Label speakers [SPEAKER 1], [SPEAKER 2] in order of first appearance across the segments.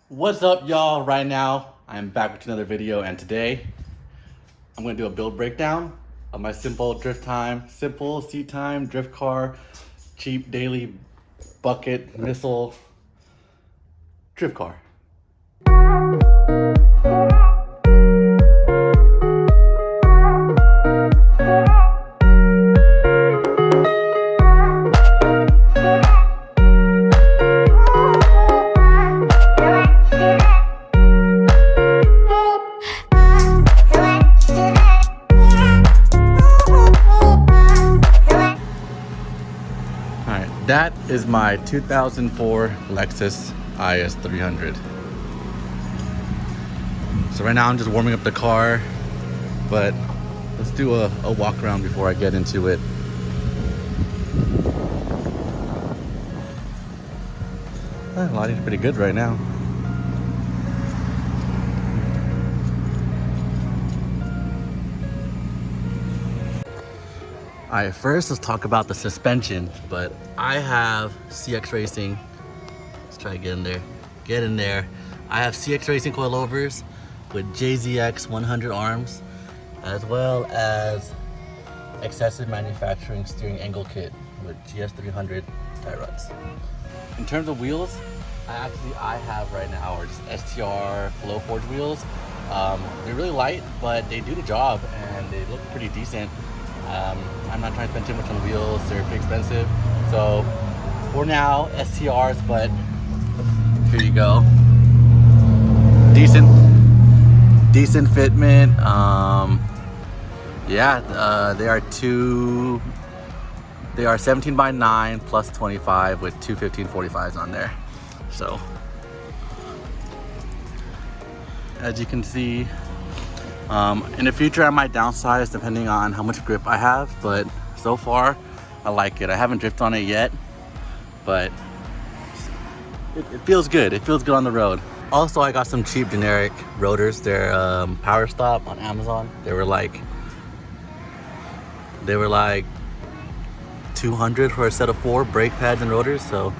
[SPEAKER 1] What's up, y'all? Right now I'm back with another video, and today I'm gonna do a build breakdown of my simple seat time drift car, cheap daily bucket missile drift car. That is my 2004 Lexus IS300. So right now I'm just warming up the car, but let's do a walk around before I get into it. Lighting's pretty good right now. Alright, first let's talk about the suspension. But I have CX Racing. Let's try to get in there. Get in there. I have CX Racing coilovers with JZX 100 arms, as well as excessive manufacturing steering angle kit with GS300 tie rods. In terms of wheels, I have right now are just STR Flow Forge wheels. They're really light, but they do the job and they look pretty decent. I'm not trying to spend too much on wheels, they're pretty expensive. So for now, STRs, but here you go. Decent fitment. They are 17 by 9 plus 25 with two 1545s on there. So as you can see, in the future I might downsize depending on how much grip I have, but so far I like it. I haven't drifted on it yet, but it feels good. It feels good on the road. Also, I got some cheap generic rotors. They're Power Stop on Amazon. They were like 200 for a set of 4 brake pads and rotors. So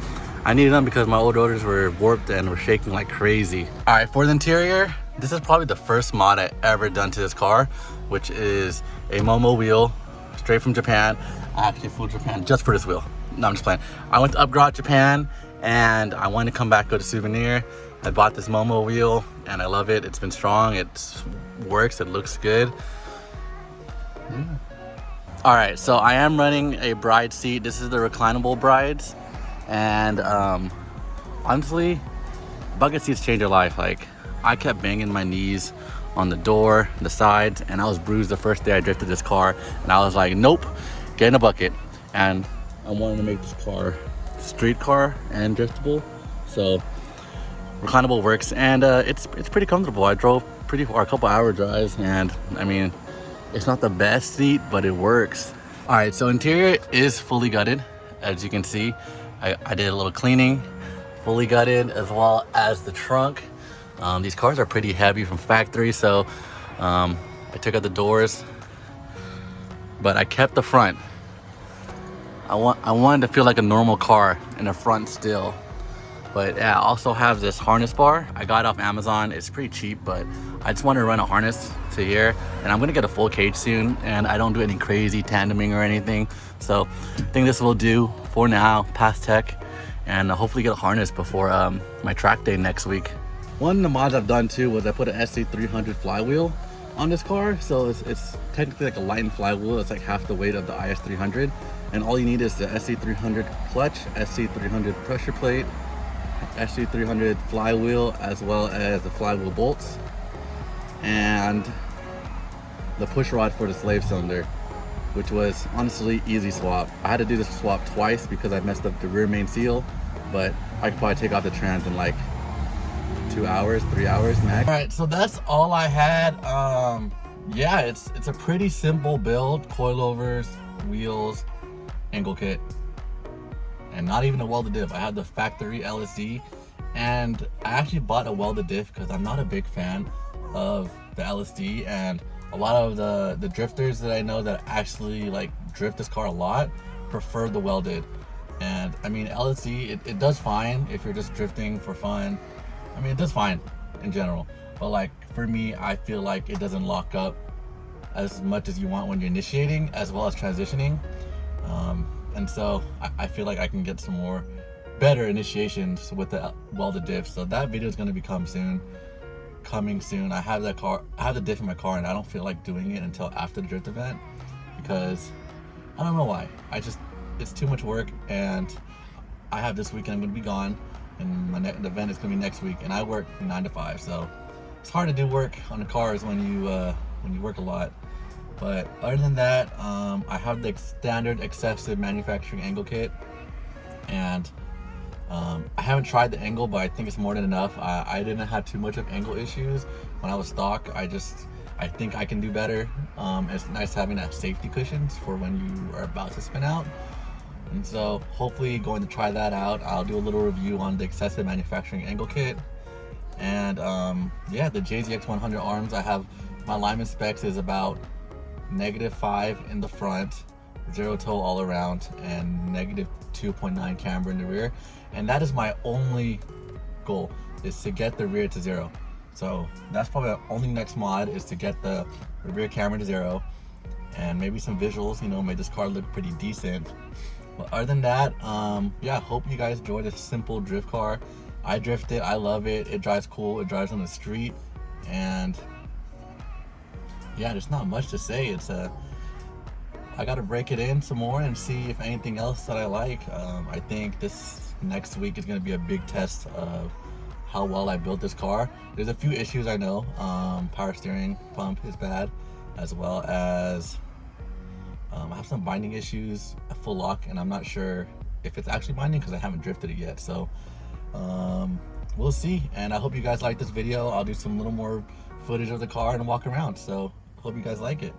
[SPEAKER 1] I needed them because my old rotors were warped and were shaking like crazy. All right, for the interior, this is probably the first mod I ever done to this car, which is a Momo wheel straight from Japan. I actually flew to Japan just for this wheel. No, I'm just playing. I went to Upgrade Japan and I wanted to come back, go to Souvenir. I bought this Momo wheel and I love it. It's been strong, it works, it looks good. Yeah. All right, so I am running a Bride seat. This is the reclinable Brides. And honestly, bucket seats change your life. Like, I kept banging my knees on the door, the sides, and I was bruised the first day I drifted this car. And I was like, nope, get in a bucket. And I wanted to make this car street car and driftable. So reclinable works, and it's pretty comfortable. I drove pretty far, a couple hour drives, and I mean, it's not the best seat, but it works. All right, so interior is fully gutted, as you can see. I did a little cleaning, fully gutted, as well as the trunk. These cars are pretty heavy from factory, so I took out the doors, but I kept the front. I wanted to feel like a normal car in the front still. But yeah, I also have this harness bar. I got it off Amazon. It's pretty cheap, but I just want to run a harness to here, and I'm gonna get a full cage soon, and I don't do any crazy tandeming or anything. So I think this will do for now, past tech, and hopefully get a harness before my track day next week. One of the mods I've done too was I put an IS300 flywheel on this car. So it's technically like a lightened flywheel. It's like half the weight of the IS300. And all you need is the SC300 clutch, SC300 pressure plate, SC300 flywheel, as well as the flywheel bolts, and the push rod for the slave cylinder, which was honestly easy swap. I had to do this swap twice because I messed up the rear main seal, but I could probably take off the trans in like 2 hours, 3 hours max. All right, so that's all I had. Yeah, it's a pretty simple build: coilovers, wheels, angle kit, and not even a welded diff. I had the factory LSD, and I actually bought a welded diff because I'm not a big fan of the LSD, and a lot of the drifters that I know that actually like drift this car a lot prefer the welded. And I mean, LSD, it does fine if you're just drifting for fun, I mean, it does fine in general, but like for me, I feel like it doesn't lock up as much as you want when you're initiating as well as transitioning. And so I feel like I can get some more better initiations with the welded diff. So that video is going to be coming soon. I have the diff in my car, and I don't feel like doing it until after the drift event because I don't know why. It's too much work, and I have this weekend. I'm going to be gone, and the event is going to be next week, and I work 9 to 5, so it's hard to do work on the cars when you work a lot. But other than that, I have the standard excessive manufacturing angle kit, and I haven't tried the angle, but I think it's more than enough. I didn't have too much of angle issues when I was stock. I think I can do better. It's nice having that safety cushions for when you are about to spin out. And so hopefully going to try that out. I'll do a little review on the excessive manufacturing angle kit. And yeah, the JZX100 arms, I have my alignment specs is about -5 in the front, 0 toe all around, and -2.9 camber in the rear. And that is my only goal, is to get the rear to 0. So that's probably the only next mod, is to get the rear camera to 0 and maybe some visuals, make this car look pretty decent. But other than that, yeah, hope you guys enjoy this simple drift car. I drift it, I love it. It drives cool, it drives on the street, and yeah, there's not much to say. I gotta break it in some more and see if anything else that I like. I think this next week is gonna be a big test of how well I built this car. There's a few issues I know. Power steering pump is bad, as well as I have some binding issues at full lock, and I'm not sure if it's actually binding because I haven't drifted it yet. So we'll see. And I hope you guys like this video. I'll do some little more footage of the car and walk around. So hope you guys like it.